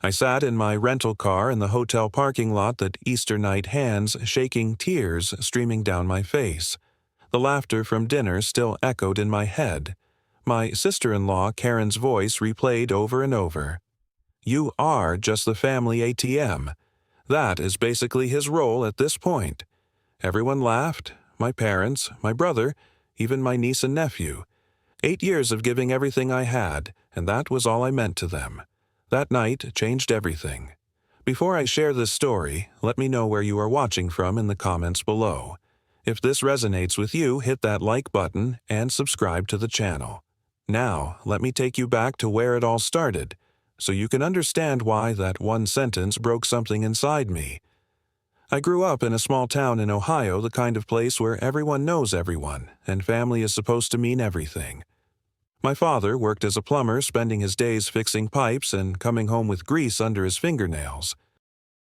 I sat in my rental car in the hotel parking lot, that Easter night, hands shaking, tears streaming down my face. The laughter from dinner still echoed in my head. My sister-in-law Karen's voice replayed over and over. "You are just the family ATM." That is basically his role at this point. Everyone laughed, my parents, my brother, even my niece and nephew. 8 years of giving everything I had, and that was all I meant to them. That night changed everything. Before I share this story, let me know where you are watching from in the comments below. If this resonates with you, hit that like button and subscribe to the channel. Now, let me take you back to where it all started, so you can understand why that one sentence broke something inside me. I grew up in a small town in Ohio, the kind of place where everyone knows everyone, and family is supposed to mean everything. My father worked as a plumber, spending his days fixing pipes and coming home with grease under his fingernails.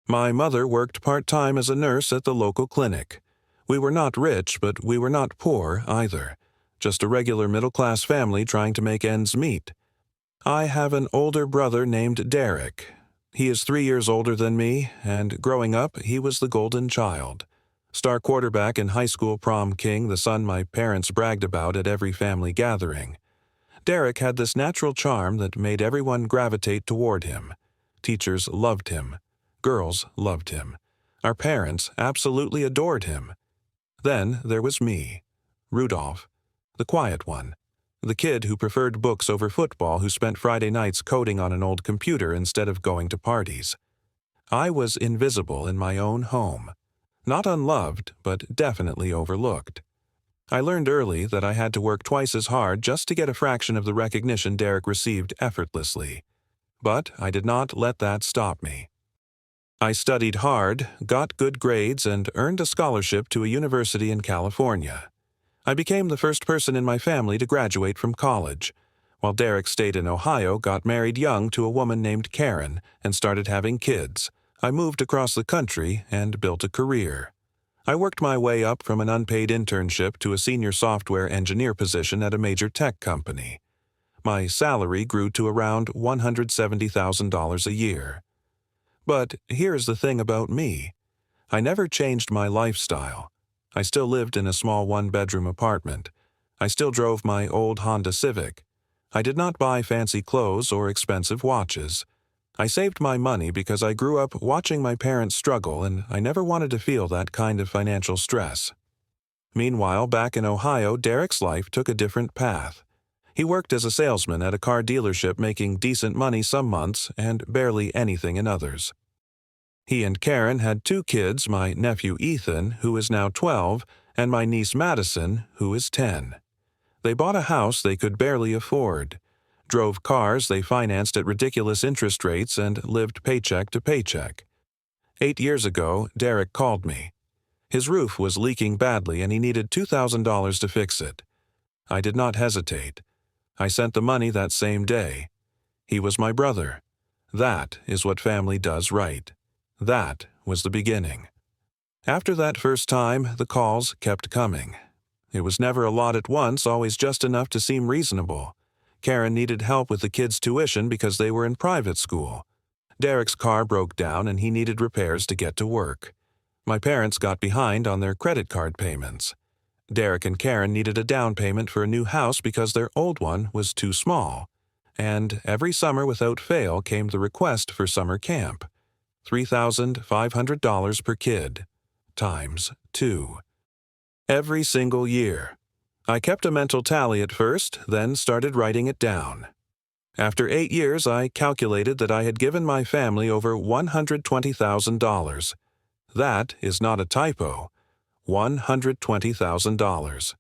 My mother worked part-time as a nurse at the local clinic. We were not rich, but we were not poor either. Just a regular middle-class family trying to make ends meet. I have an older brother named Derek. He is 3 years older than me, and growing up, he was the golden child. Star quarterback and high school prom king, the son my parents bragged about at every family gathering. Derek had this natural charm that made everyone gravitate toward him. Teachers loved him. Girls loved him. Our parents absolutely adored him. Then there was me, Rudolph, the quiet one, the kid who preferred books over football, who spent Friday nights coding on an old computer instead of going to parties. I was invisible in my own home. Not unloved, but definitely overlooked. I learned early that I had to work twice as hard just to get a fraction of the recognition Derek received effortlessly. But I did not let that stop me. I studied hard, got good grades, and earned a scholarship to a university in California. I became the first person in my family to graduate from college. While Derek stayed in Ohio, got married young to a woman named Karen, and started having kids, I moved across the country and built a career. I worked my way up from an unpaid internship to a senior software engineer position at a major tech company. My salary grew to around $170,000 a year. But here's the thing about me. I never changed my lifestyle. I still lived in a small one-bedroom apartment. I still drove my old Honda Civic. I did not buy fancy clothes or expensive watches. I saved my money because I grew up watching my parents struggle, and I never wanted to feel that kind of financial stress. Meanwhile, back in Ohio, Derek's life took a different path. He worked as a salesman at a car dealership, making decent money some months and barely anything in others. He and Karen had 2 kids, my nephew Ethan, who is now 12, and my niece Madison, who is 10. They bought a house they could barely afford, drove cars they financed at ridiculous interest rates, and lived paycheck to paycheck. 8 years ago, Derek called me. His roof was leaking badly and he needed $2,000 to fix it. I did not hesitate. I sent the money that same day. He was my brother. That is what family does right. That was the beginning. After that first time, the calls kept coming. It was never a lot at once, always just enough to seem reasonable. Karen needed help with the kids' tuition because they were in private school. Derek's car broke down and he needed repairs to get to work. My parents got behind on their credit card payments. Derek and Karen needed a down payment for a new house because their old one was too small. And every summer without fail came the request for summer camp. $3,500 per kid, times 2. Every single year. I kept a mental tally at first, then started writing it down. After 8 years, I calculated that I had given my family over $120,000. That is not a typo. $120,000.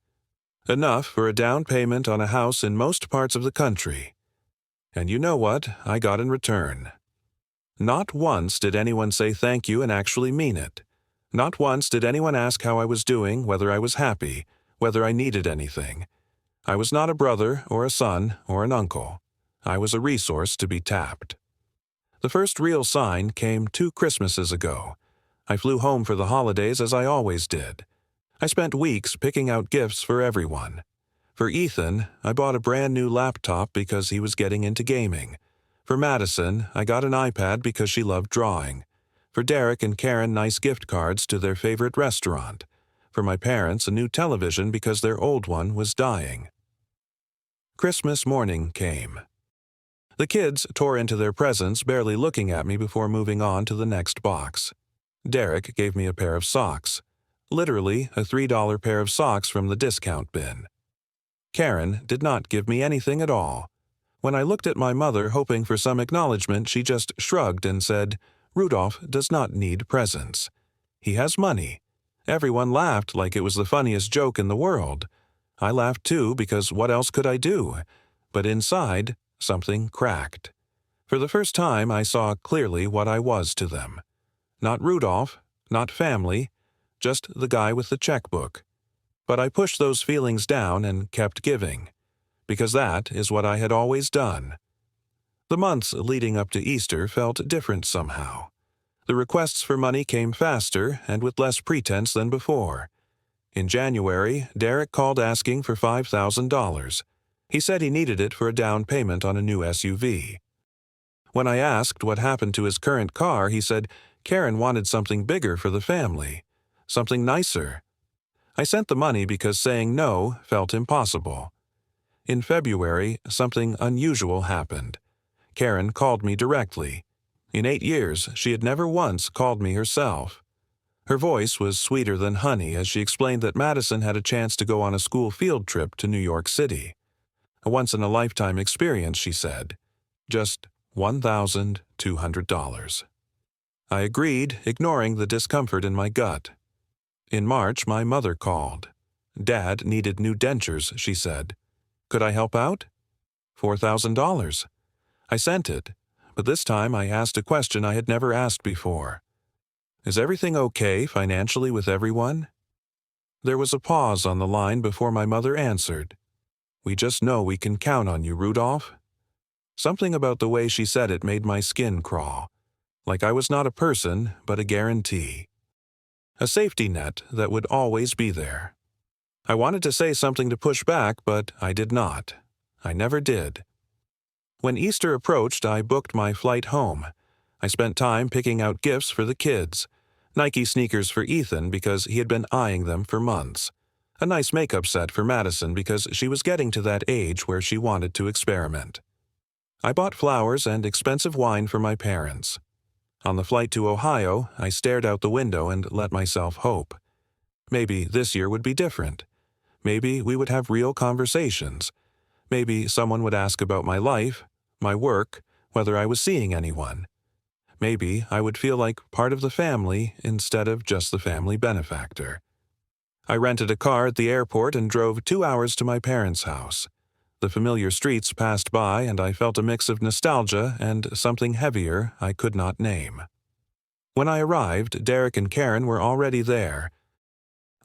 Enough for a down payment on a house in most parts of the country. And you know what I got in return? Not once did anyone say thank you and actually mean it. Not once did anyone ask how I was doing, whether I was happy, whether I needed anything. I was not a brother or a son or an uncle. I was a resource to be tapped. The first real sign came 2 Christmases ago. I flew home for the holidays as I always did. I spent weeks picking out gifts for everyone. For Ethan, I bought a brand new laptop because he was getting into gaming. For Madison, I got an iPad because she loved drawing. For Derek and Karen, nice gift cards to their favorite restaurant. For my parents, a new television because their old one was dying. Christmas morning came. The kids tore into their presents, barely looking at me before moving on to the next box. Derek gave me a pair of socks. Literally, a $3 pair of socks from the discount bin. Karen did not give me anything at all. When I looked at my mother hoping for some acknowledgement, she just shrugged and said, "Rudolph does not need presents. He has money." Everyone laughed like it was the funniest joke in the world. I laughed too because what else could I do? But inside, something cracked. For the first time, I saw clearly what I was to them. Not Rudolph, not family, just the guy with the checkbook. But I pushed those feelings down and kept giving, because that is what I had always done. The months leading up to Easter felt different somehow. The requests for money came faster and with less pretense than before. In January, Derek called asking for $5,000. He said he needed it for a down payment on a new SUV. When I asked what happened to his current car, he said Karen wanted something bigger for the family, something nicer. I sent the money because saying no felt impossible. In February, something unusual happened. Karen called me directly. In 8 years, she had never once called me herself. Her voice was sweeter than honey as she explained that Madison had a chance to go on a school field trip to New York City. A once-in-a-lifetime experience, she said. Just $1,200. I agreed, ignoring the discomfort in my gut. In March, my mother called. Dad needed new dentures, she said. Could I help out? $4,000. I sent it, but this time I asked a question I had never asked before. Is everything okay financially with everyone? There was a pause on the line before my mother answered. We just know we can count on you, Rudolph. Something about the way she said it made my skin crawl, like I was not a person, but a guarantee. A safety net that would always be there. I wanted to say something to push back, but I did not. I never did. When Easter approached, I booked my flight home. I spent time picking out gifts for the kids. Nike sneakers for Ethan because he had been eyeing them for months. A nice makeup set for Madison because she was getting to that age where she wanted to experiment. I bought flowers and expensive wine for my parents. On the flight to Ohio, I stared out the window and let myself hope. Maybe this year would be different. Maybe we would have real conversations. Maybe someone would ask about my life, my work, whether I was seeing anyone. Maybe I would feel like part of the family instead of just the family benefactor. I rented a car at the airport and drove 2 hours to my parents' house. The familiar streets passed by and I felt a mix of nostalgia and something heavier I could not name. When I arrived, Derek and Karen were already there.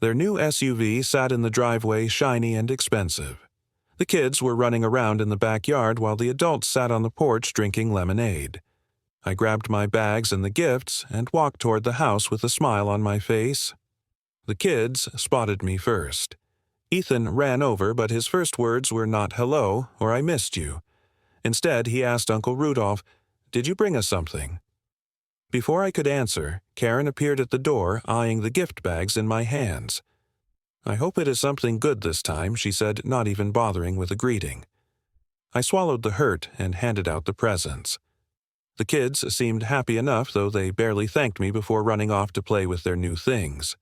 Their new SUV sat in the driveway, shiny and expensive. The kids were running around in the backyard while the adults sat on the porch drinking lemonade. I grabbed my bags and the gifts and walked toward the house with a smile on my face. The kids spotted me first. Ethan ran over, but his first words were not hello or I missed you. Instead, he asked Uncle Rudolph, "Did you bring us something?" Before I could answer, Karen appeared at the door, eyeing the gift bags in my hands. "I hope it is something good this time," she said, not even bothering with a greeting. I swallowed the hurt and handed out the presents. The kids seemed happy enough, though they barely thanked me before running off to play with their new things.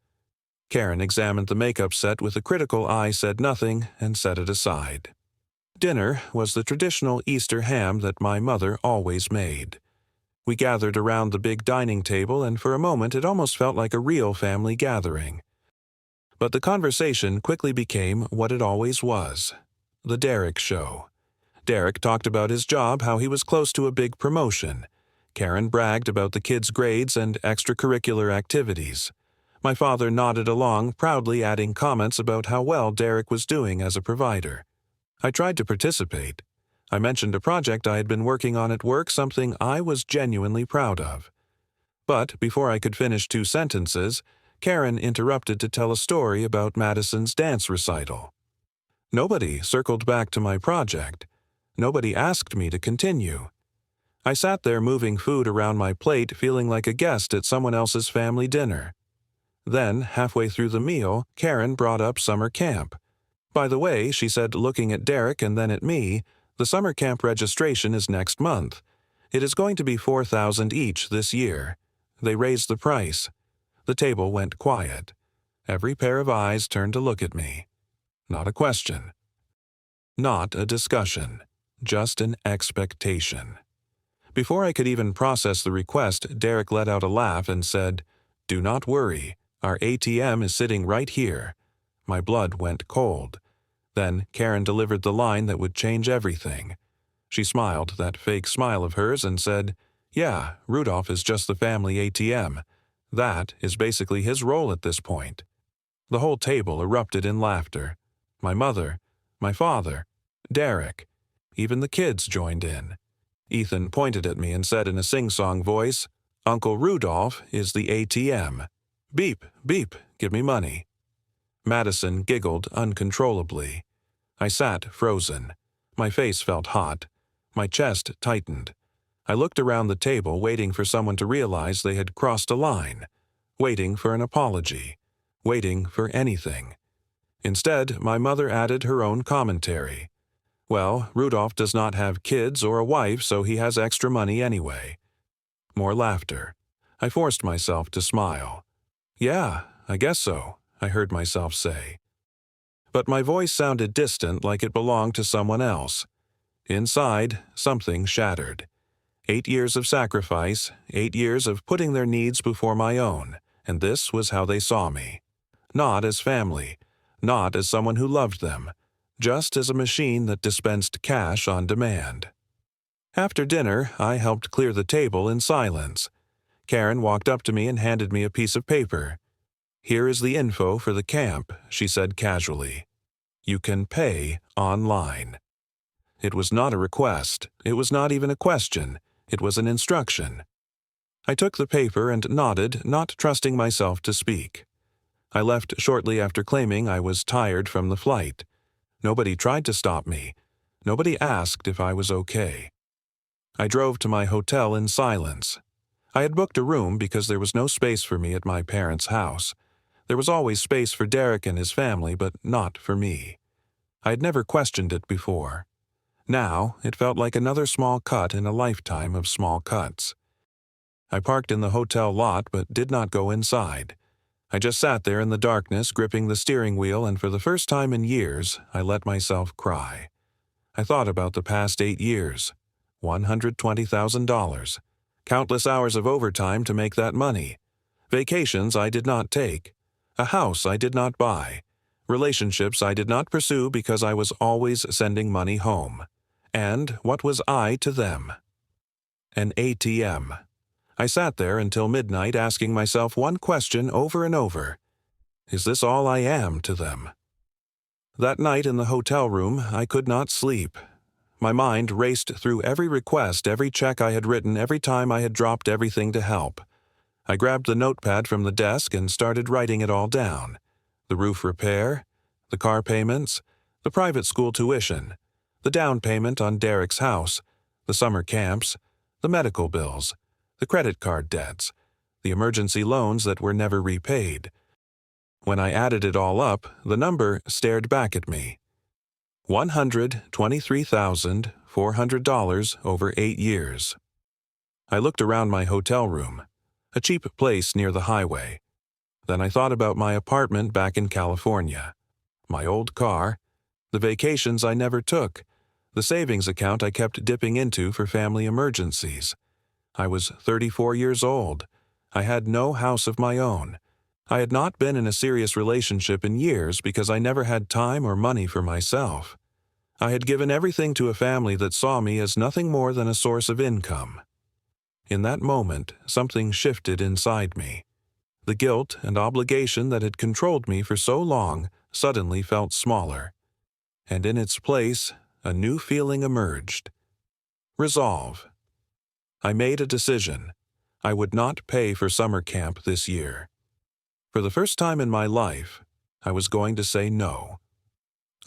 Karen examined the makeup set with a critical eye, said nothing, and set it aside. Dinner was the traditional Easter ham that my mother always made. We gathered around the big dining table, and for a moment it almost felt like a real family gathering. But the conversation quickly became what it always was, the Derek Show. Derek talked about his job, how he was close to a big promotion. Karen bragged about the kids' grades and extracurricular activities. My father nodded along, proudly adding comments about how well Derek was doing as a provider. I tried to participate. I mentioned a project I had been working on at work, something I was genuinely proud of. But before I could finish 2 sentences, Karen interrupted to tell a story about Madison's dance recital. Nobody circled back to my project. Nobody asked me to continue. I sat there moving food around my plate, feeling like a guest at someone else's family dinner. Then, halfway through the meal, Karen brought up summer camp. By the way, she said, looking at Derek and then at me, the summer camp registration is next month. It is going to be $4,000 each this year. They raised the price. The table went quiet. Every pair of eyes turned to look at me. Not a question. Not a discussion. Just an expectation. Before I could even process the request, Derek let out a laugh and said, "Do not worry. Our ATM is sitting right here." My blood went cold. Then Karen delivered the line that would change everything. She smiled, that fake smile of hers, and said, "Yeah, Rudolph is just the family ATM. That is basically his role at this point." The whole table erupted in laughter. My mother, my father, Derek. Even the kids joined in. Ethan pointed at me and said in a sing-song voice, "Uncle Rudolph is the ATM. Beep, beep, give me money." Madison giggled uncontrollably. I sat frozen. My face felt hot. My chest tightened. I looked around the table, waiting for someone to realize they had crossed a line, waiting for an apology, waiting for anything. Instead, my mother added her own commentary. "Well, Rudolph does not have kids or a wife, so he has extra money anyway." More laughter. I forced myself to smile. "Yeah, I guess so," I heard myself say. But my voice sounded distant, like it belonged to someone else. Inside, something shattered. 8 years of sacrifice, 8 years of putting their needs before my own, and this was how they saw me. Not as family, not as someone who loved them, just as a machine that dispensed cash on demand. After dinner, I helped clear the table in silence. Karen walked up to me and handed me a piece of paper. "Here is the info for the camp," she said casually. "You can pay online." It was not a request. It was not even a question. It was an instruction. I took the paper and nodded, not trusting myself to speak. I left shortly after claiming I was tired from the flight. Nobody tried to stop me. Nobody asked if I was okay. I drove to my hotel in silence. I had booked a room because there was no space for me at my parents' house. There was always space for Derek and his family, but not for me. I had never questioned it before. Now, it felt like another small cut in a lifetime of small cuts. I parked in the hotel lot but did not go inside. I just sat there in the darkness, gripping the steering wheel, and for the first time in years, I let myself cry. I thought about the past 8 years. $120,000. Countless hours of overtime to make that money. Vacations I did not take. A house I did not buy. Relationships I did not pursue because I was always sending money home. And what was I to them? An ATM. I sat there until midnight asking myself one question over and over. Is this all I am to them? That night in the hotel room, I could not sleep. My mind raced through every request, every check I had written, every time I had dropped everything to help. I grabbed the notepad from the desk and started writing it all down. The roof repair, the car payments, the private school tuition, the down payment on Derek's house, the summer camps, the medical bills, the credit card debts, the emergency loans that were never repaid. When I added it all up, the number stared back at me. $123,400 over 8 years. I looked around my hotel room, a cheap place near the highway. Then I thought about my apartment back in California, my old car, the vacations I never took, the savings account I kept dipping into for family emergencies. I was 34 years old. I had no house of my own. I had not been in a serious relationship in years because I never had time or money for myself. I had given everything to a family that saw me as nothing more than a source of income. In that moment, something shifted inside me. The guilt and obligation that had controlled me for so long suddenly felt smaller. And in its place, a new feeling emerged. Resolve. I made a decision. I would not pay for summer camp this year. For the first time in my life, I was going to say no.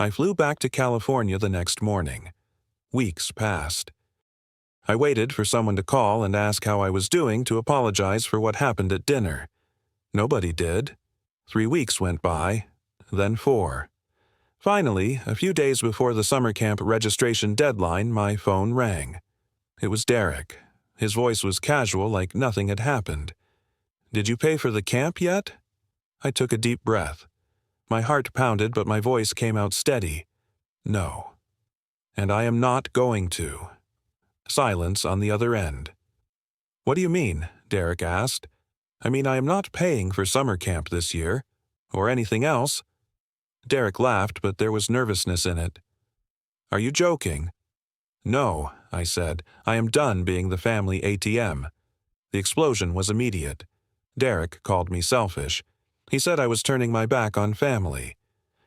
I flew back to California the next morning. Weeks passed. I waited for someone to call and ask how I was doing to apologize for what happened at dinner. Nobody did. 3 weeks went by, then 4. Finally, a few days before the summer camp registration deadline, my phone rang. It was Derek. His voice was casual, like nothing had happened. "Did you pay for the camp yet?" I took a deep breath. My heart pounded, but my voice came out steady. "No. And I am not going to." Silence on the other end. "What do you mean?" Derek asked. "I mean, I am not paying for summer camp this year. Or anything else." Derek laughed, but there was nervousness in it. "Are you joking?" "No," I said. "I am done being the family ATM." The explosion was immediate. Derek called me selfish. He said I was turning my back on family.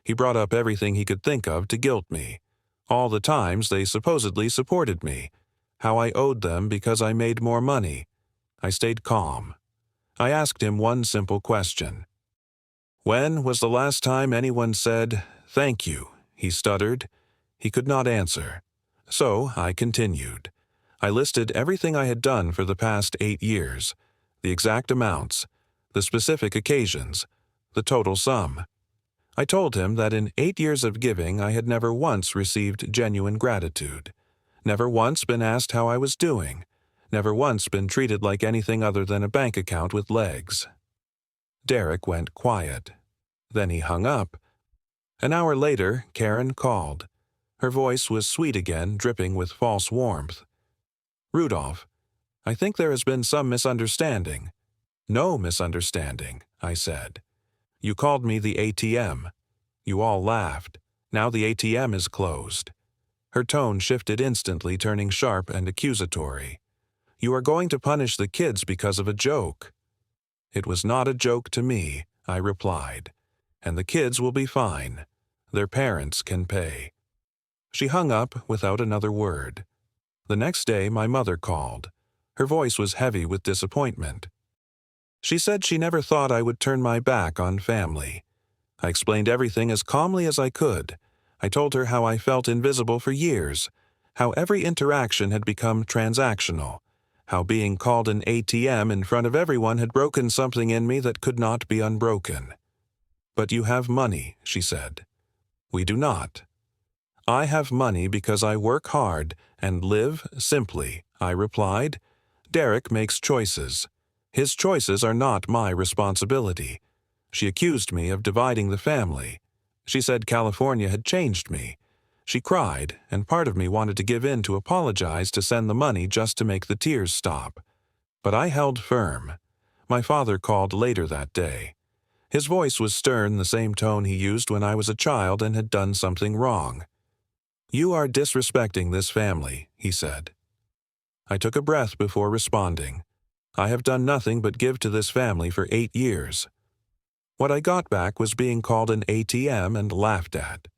He brought up everything he could think of to guilt me. All the times they supposedly supported me. How I owed them because I made more money. I stayed calm. I asked him one simple question. "When was the last time anyone said, 'Thank you'?" He stuttered. He could not answer. So I continued. I listed everything I had done for the past 8 years, the exact amounts, the specific occasions, the total sum. I told him that in 8 years of giving I had never once received genuine gratitude, never once been asked how I was doing, never once been treated like anything other than a bank account with legs. Derek went quiet. Then he hung up. An hour later, Karen called. Her voice was sweet again, dripping with false warmth. "Rudolph, I think there has been some misunderstanding." "No misunderstanding," I said. "You called me the ATM. You all laughed. Now the ATM is closed." Her tone shifted instantly, turning sharp and accusatory. "You are going to punish the kids because of a joke." "It was not a joke to me," I replied. "And the kids will be fine. Their parents can pay." She hung up without another word. The next day my mother called. Her voice was heavy with disappointment. She said she never thought I would turn my back on family. I explained everything as calmly as I could. I told her how I felt invisible for years, how every interaction had become transactional, how being called an ATM in front of everyone had broken something in me that could not be unbroken. "But you have money," she said. "We do not." "I have money because I work hard and live simply," I replied. "Derek makes choices. His choices are not my responsibility." She accused me of dividing the family. She said California had changed me. She cried, and part of me wanted to give in to apologize to send the money just to make the tears stop. But I held firm. My father called later that day. His voice was stern, the same tone he used when I was a child and had done something wrong. "You are disrespecting this family," he said. I took a breath before responding. I have done nothing but give to this family for 8 years. What I got back was being called an ATM and laughed at.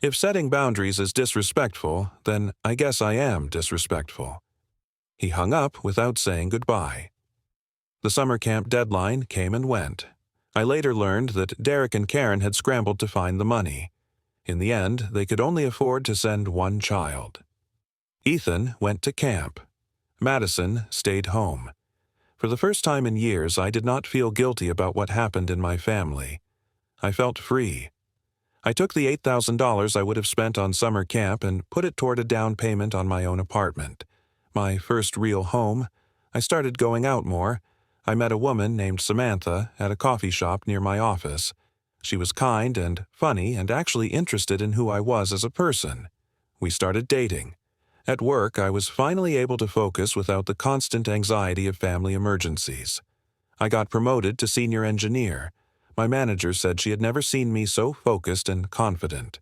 If setting boundaries is disrespectful, then I guess I am disrespectful. He hung up without saying goodbye. The summer camp deadline came and went. I later learned that Derek and Karen had scrambled to find the money. In the end, they could only afford to send one child. Ethan went to camp. Madison stayed home. For the first time in years, I did not feel guilty about what happened in my family. I felt free. I took the $8,000 I would have spent on summer camp and put it toward a down payment on my own apartment. My first real home. I started going out more. I met a woman named Samantha at a coffee shop near my office. She was kind and funny and actually interested in who I was as a person. We started dating. At work, I was finally able to focus without the constant anxiety of family emergencies. I got promoted to senior engineer. My manager said she had never seen me so focused and confident.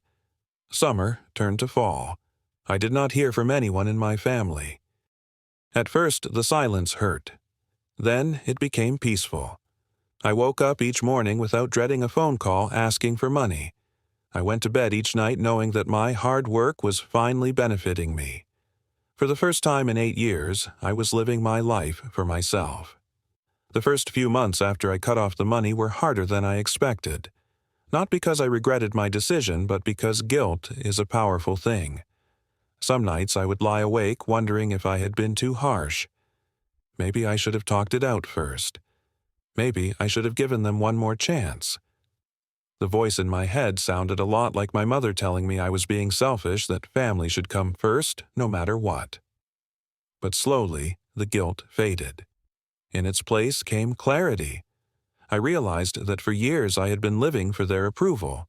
Summer turned to fall. I did not hear from anyone in my family. At first, the silence hurt. Then it became peaceful. I woke up each morning without dreading a phone call asking for money. I went to bed each night knowing that my hard work was finally benefiting me. For the first time in 8 years, I was living my life for myself. The first few months after I cut off the money were harder than I expected. Not because I regretted my decision, but because guilt is a powerful thing. Some nights I would lie awake wondering if I had been too harsh. Maybe I should have talked it out first. Maybe I should have given them one more chance. The voice in my head sounded a lot like my mother telling me I was being selfish, that family should come first no matter what. But slowly, the guilt faded. In its place came clarity. I realized that for years I had been living for their approval.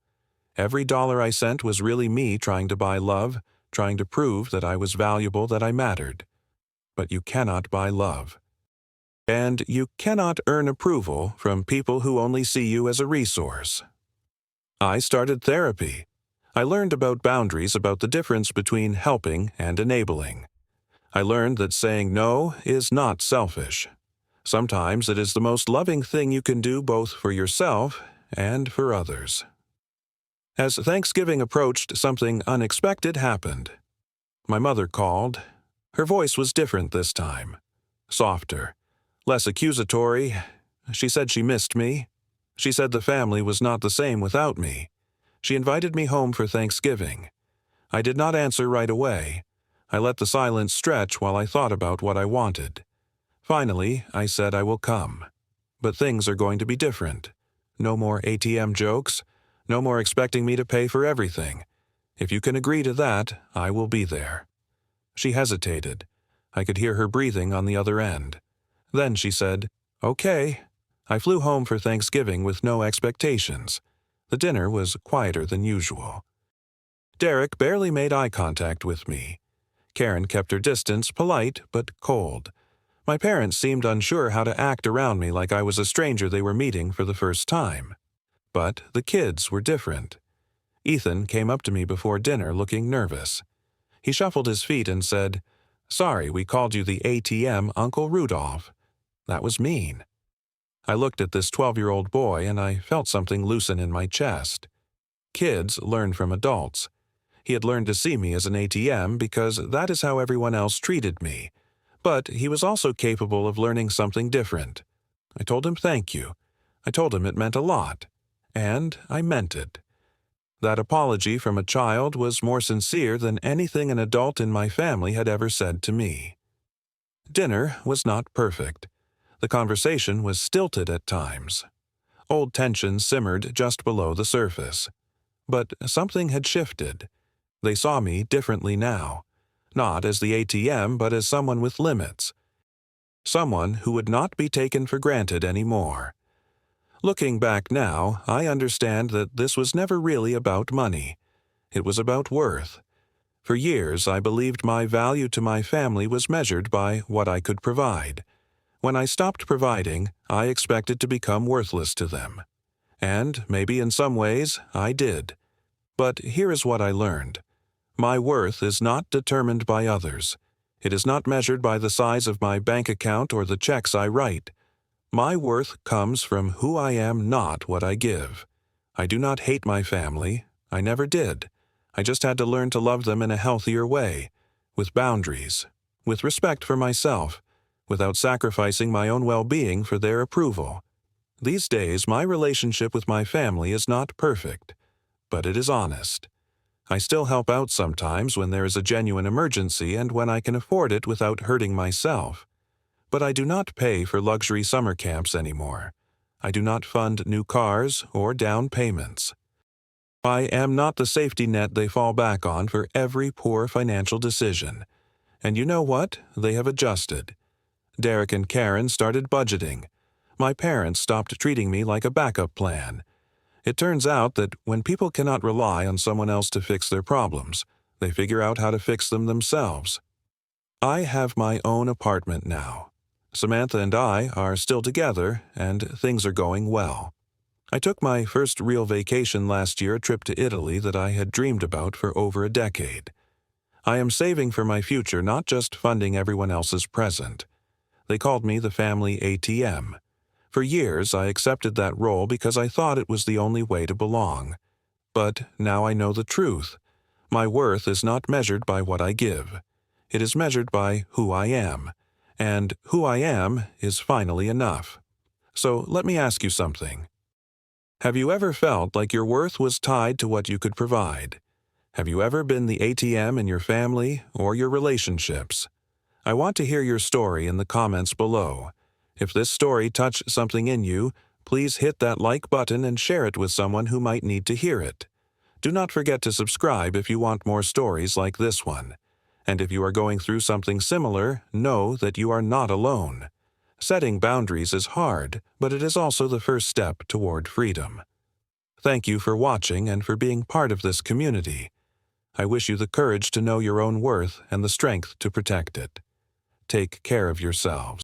Every dollar I sent was really me trying to buy love, trying to prove that I was valuable, that I mattered. But you cannot buy love. And you cannot earn approval from people who only see you as a resource. I started therapy. I learned about boundaries, about the difference between helping and enabling. I learned that saying no is not selfish. Sometimes it is the most loving thing you can do, both for yourself and for others. As Thanksgiving approached, something unexpected happened. My mother called. Her voice was different this time. Softer. Less accusatory. She said she missed me. She said the family was not the same without me. She invited me home for Thanksgiving. I did not answer right away. I let the silence stretch while I thought about what I wanted. Finally, I said I will come. But things are going to be different. No more ATM jokes. No more expecting me to pay for everything. If you can agree to that, I will be there. She hesitated. I could hear her breathing on the other end. Then she said, "Okay." I flew home for Thanksgiving with no expectations. The dinner was quieter than usual. Derek barely made eye contact with me. Karen kept her distance, polite but cold. My parents seemed unsure how to act around me, like I was a stranger they were meeting for the first time. But the kids were different. Ethan came up to me before dinner looking nervous. He shuffled his feet and said, "Sorry, we called you the ATM Uncle Rudolph." That was mean. I looked at this 12-year-old boy and I felt something loosen in my chest. Kids learn from adults. He had learned to see me as an ATM because that is how everyone else treated me. But he was also capable of learning something different. I told him thank you. I told him it meant a lot. And I meant it. That apology from a child was more sincere than anything an adult in my family had ever said to me. Dinner was not perfect. The conversation was stilted at times. Old tensions simmered just below the surface. But something had shifted. They saw me differently now. Not as the ATM, but as someone with limits. Someone who would not be taken for granted anymore. Looking back now, I understand that this was never really about money. It was about worth. For years, I believed my value to my family was measured by what I could provide. When I stopped providing, I expected to become worthless to them. And maybe in some ways, I did. But here is what I learned. My worth is not determined by others. It is not measured by the size of my bank account or the checks I write. My worth comes from who I am, not what I give. I do not hate my family. I never did. I just had to learn to love them in a healthier way, with boundaries, with respect for myself, without sacrificing my own well-being for their approval. These days, my relationship with my family is not perfect, but it is honest. I still help out sometimes when there is a genuine emergency and when I can afford it without hurting myself. But I do not pay for luxury summer camps anymore. I do not fund new cars or down payments. I am not the safety net they fall back on for every poor financial decision. And you know what? They have adjusted. Derek and Karen started budgeting. My parents stopped treating me like a backup plan. It turns out that when people cannot rely on someone else to fix their problems, they figure out how to fix them themselves. I have my own apartment now. Samantha and I are still together, and things are going well. I took my first real vacation last year, a trip to Italy that I had dreamed about for over a decade. I am saving for my future, not just funding everyone else's present. They called me the family ATM. For years, I accepted that role because I thought it was the only way to belong. But now I know the truth. My worth is not measured by what I give. It is measured by who I am. And who I am is finally enough. So let me ask you something. Have you ever felt like your worth was tied to what you could provide? Have you ever been the ATM in your family or your relationships? I want to hear your story in the comments below. If this story touched something in you, please hit that like button and share it with someone who might need to hear it. Do not forget to subscribe if you want more stories like this one. And if you are going through something similar, know that you are not alone. Setting boundaries is hard, but it is also the first step toward freedom. Thank you for watching and for being part of this community. I wish you the courage to know your own worth and the strength to protect it. Take care of yourselves.